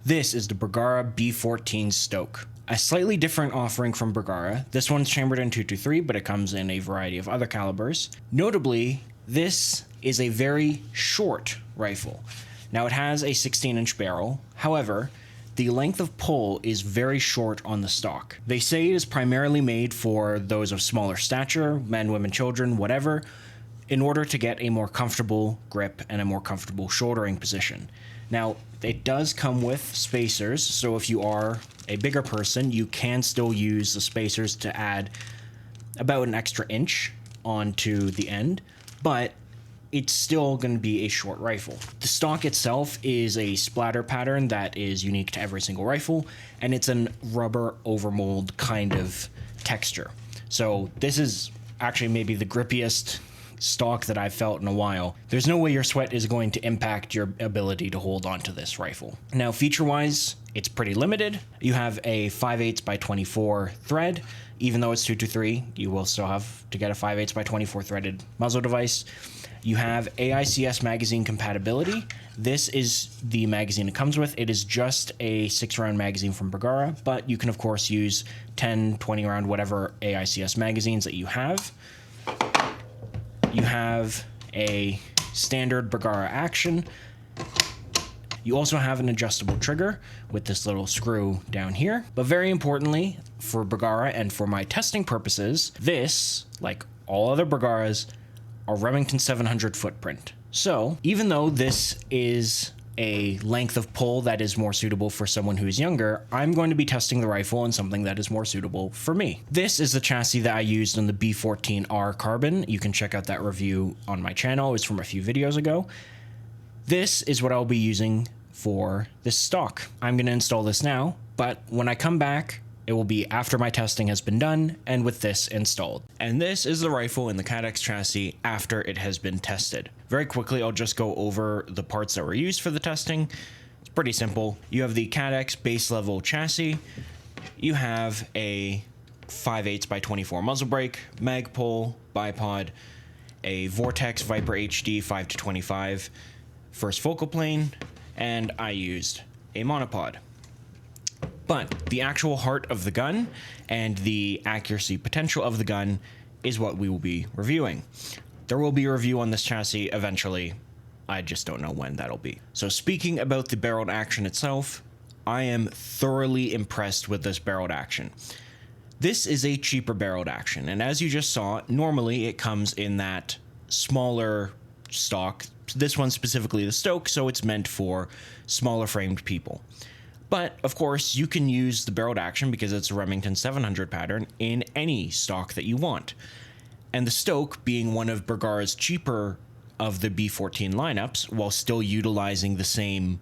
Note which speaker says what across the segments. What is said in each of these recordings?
Speaker 1: This is the Bergara B14 Stoke. A slightly different offering from Bergara. This one's chambered in 223, but it comes in a variety of other calibers. Notably, this is a very short rifle. Now it has a 16-inch barrel, however, the length of pull is very short on the stock. They say it is primarily made for those of smaller stature, men, women, children, whatever, in order to get a more comfortable grip and a more comfortable shouldering position. Now, it does come with spacers, so if you are a bigger person, you can still use the spacers to add about an extra inch onto the end, but it's still going to be a short rifle. The stock itself is a splatter pattern that is unique to every single rifle, and it's an rubber overmold kind of texture. So this is actually maybe the grippiest stock that I've felt in a while. There's no way your sweat is going to impact your ability to hold onto this rifle. Now, feature-wise, it's pretty limited. You have a 5/8 by 24 thread. Even though it's 223, you will still have to get a 5/8 by 24 threaded muzzle device. You have AICS magazine compatibility. This is the magazine it comes with. It is just a 6-round magazine from Bergara, but you can of course use 10, 20 round, whatever AICS magazines that you have. You have a standard Bergara action. You also have an adjustable trigger with this little screw down here. But very importantly, for Bergara and for my testing purposes, this, like all other Bergaras, are Remington 700 footprint. So even though this is a length of pull that is more suitable for someone who is younger, I'm going to be testing the rifle in something that is more suitable for me. This is the chassis that I used on the B14R Carbon. You can check out that review on my channel. It's from a few videos ago. This is what I'll be using for this stock. I'm going to install this now, but when I come back, it will be after my testing has been done and with this installed. And this is the rifle in the Cadex chassis after it has been tested. Very quickly, I'll just go over the parts that were used for the testing. It's pretty simple. You have the Cadex base level chassis. You have a 5/8 by 24 muzzle brake, mag pull, bipod, a Vortex Viper HD 5-25 first focal plane, and I used a monopod. But the actual heart of the gun and the accuracy potential of the gun is what we will be reviewing. There will be a review on this chassis eventually. I just don't know when that'll be. So speaking about the barreled action itself, I am thoroughly impressed with this barreled action. This is a cheaper barreled action, and as you just saw, normally it comes in that smaller stock. This one specifically the Stoke, so it's meant for smaller framed people. But, of course, you can use the barreled action because it's a Remington 700 pattern in any stock that you want. And the Stoke, being one of Bergara's cheaper of the B14 lineups, while still utilizing the same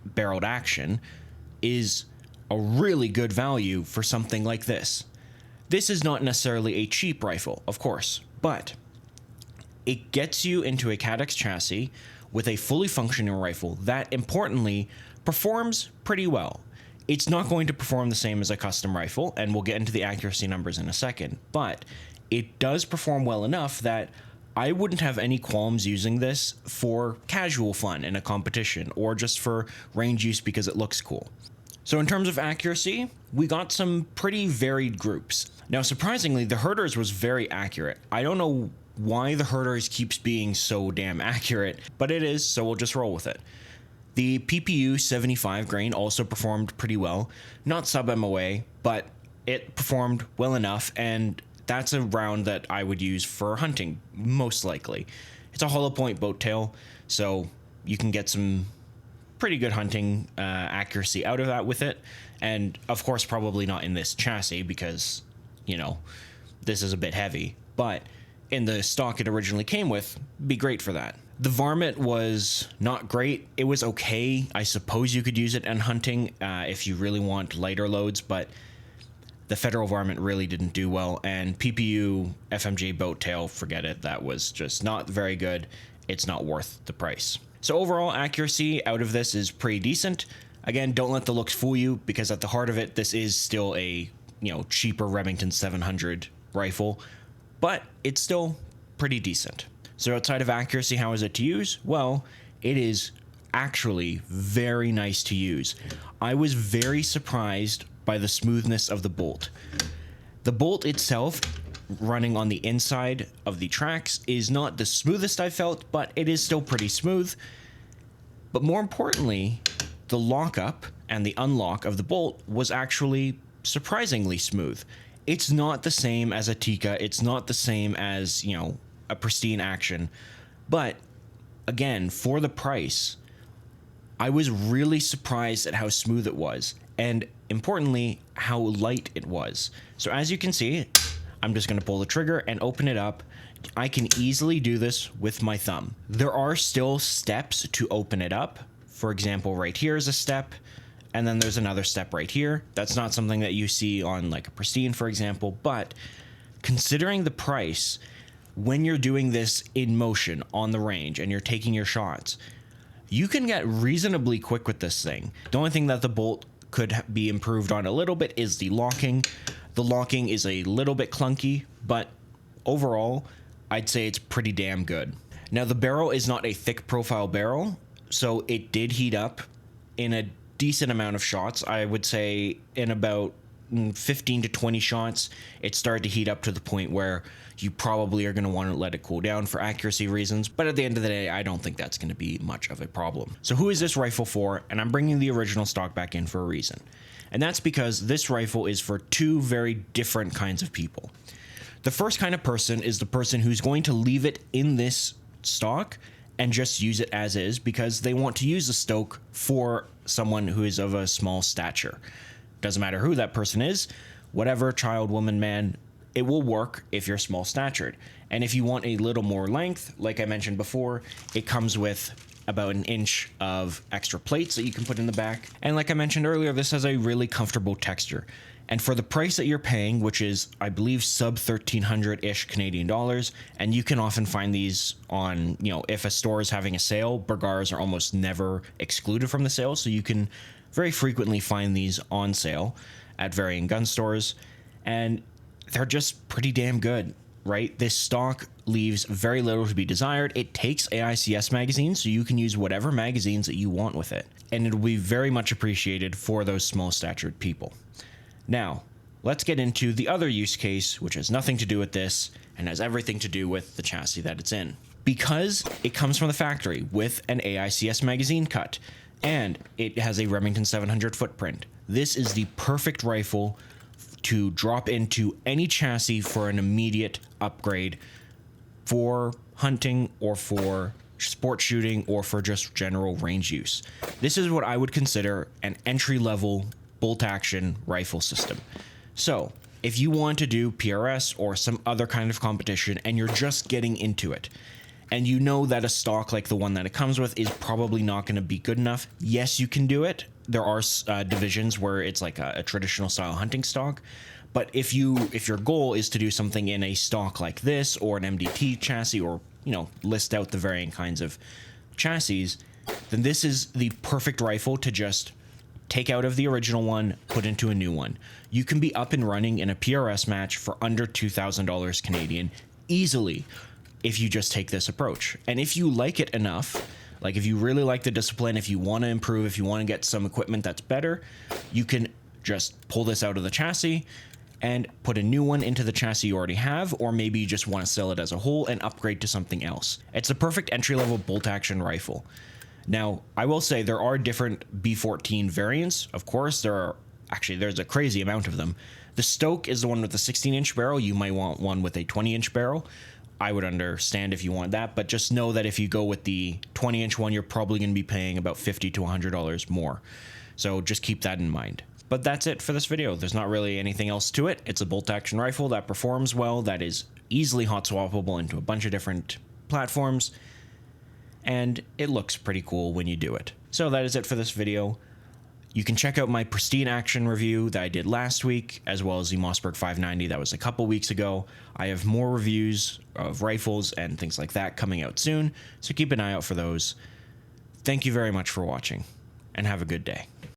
Speaker 1: barreled action, is a really good value for something like this. This is not necessarily a cheap rifle, of course, but it gets you into a Cadex chassis with a fully functioning rifle that, importantly, performs pretty well. It's not going to perform the same as a custom rifle, and we'll get into the accuracy numbers in a second, but it does perform well enough that I wouldn't have any qualms using this for casual fun in a competition, or just for range use because it looks cool. So in terms of accuracy, we got some pretty varied groups. Now, surprisingly, the Herders was very accurate. I don't know why the Herders keeps being so damn accurate, but it is, so we'll just roll with it. The PPU 75 grain also performed pretty well. Not sub-MOA, but it performed well enough, and that's a round that I would use for hunting, most likely. It's a hollow point boat tail, so you can get some pretty good hunting accuracy out of that with it. And, of course, probably not in this chassis because, you know, this is a bit heavy. But in the stock it originally came with, be great for that. The varmint was not great. It was okay. I suppose you could use it in hunting if you really want lighter loads, but the Federal varmint really didn't do well. And PPU FMJ boat tail, forget it. That was just not very good. It's not worth the price. So overall accuracy out of this is pretty decent. Again, don't let the looks fool you, because at the heart of it, this is still a, you know, cheaper Remington 700 rifle, but it's still pretty decent. So outside of accuracy, how is it to use? Well, it is actually very nice to use. I was very surprised by the smoothness of the bolt. The bolt itself, running on the inside of the tracks, is not the smoothest I've felt, but it is still pretty smooth. But more importantly, the lockup and the unlock of the bolt was actually surprisingly smooth. It's not the same as a Tikka, it's not the same as, you know, a Pristine Action, but again, for the price, I was really surprised at how smooth it was, and importantly, how light it was. So as you can see, I'm just going to pull the trigger and open it up. I can easily do this with my thumb. There are still steps to open it up. For example, right here is a step, and then there's another step right here. That's not something that you see on like a Pristine, for example, but considering the price, when you're doing this in motion on the range and you're taking your shots, you can get reasonably quick with this thing. The only thing that the bolt could be improved on a little bit is the locking. The locking is a little bit clunky, but overall, I'd say it's pretty damn good. Now, the barrel is not a thick profile barrel, so it did heat up in a decent amount of shots. I would say in about 15 to 20 shots, it started to heat up to the point where you probably are going to want to let it cool down for accuracy reasons, but at the end of the day, I don't think that's going to be much of a problem. So who is this rifle for? And I'm bringing the original stock back in for a reason. And that's because this rifle is for two very different kinds of people. The first kind of person is the person who's going to leave it in this stock and just use it as is because they want to use the stock for someone who is of a small stature. Doesn't matter who that person is, whatever, child, woman, man, it will work if you're small statured. And if you want a little more length, like I mentioned before, it comes with about an inch of extra plates that you can put in the back. And like I mentioned earlier, this has a really comfortable texture. And for the price that you're paying, which is, I believe, sub 1,300-ish Canadian dollars, and you can often find these on, you know, if a store is having a sale, Bergaras are almost never excluded from the sale, so you can very frequently find these on sale at varying gun stores, and they're just pretty damn good, right? This stock leaves very little to be desired. It takes AICS magazines, so you can use whatever magazines that you want with it, and it'll be very much appreciated for those small statured people. Now, let's get into the other use case, which has nothing to do with this and has everything to do with the chassis that it's in. Because it comes from the factory with an AICS magazine cut, and it has a Remington 700 footprint, this is the perfect rifle to drop into any chassis for an immediate upgrade for hunting or for sport shooting or for just general range use. This is what I would consider an entry-level bolt-action rifle system. So, if you want to do PRS or some other kind of competition and you're just getting into it, and you know that a stock like the one that it comes with is probably not going to be good enough, yes, you can do it. There are divisions where it's like a traditional style hunting stock, but if your goal is to do something in a stock like this or an MDT chassis, or, you know, list out the varying kinds of chassis, then this is the perfect rifle to just take out of the original one, put into a new one. You can be up and running in a PRS match for under $2,000 Canadian easily if you just take this approach. And if you like it enough, like if you really like the discipline, if you want to improve, if you want to get some equipment that's better, you can just pull this out of the chassis and put a new one into the chassis you already have, or maybe you just want to sell it as a whole and upgrade to something else. It's a perfect entry-level bolt-action rifle. Now, I will say there are different B14 variants. Of course, there's a crazy amount of them. The Stoke is the one with the 16-inch barrel. You might want one with a 20-inch barrel. I would understand if you want that, but just know that if you go with the 20-inch one, you're probably going to be paying about $50 to $100 more. So just keep that in mind. But that's it for this video. There's not really anything else to it. It's a bolt-action rifle that performs well, that is easily hot swappable into a bunch of different platforms, and it looks pretty cool when you do it. So that is it for this video. You can check out my Pristine Action review that I did last week, as well as the Mossberg 590 that was a couple weeks ago. I have more reviews of rifles and things like that coming out soon, so keep an eye out for those. Thank you very much for watching, and have a good day.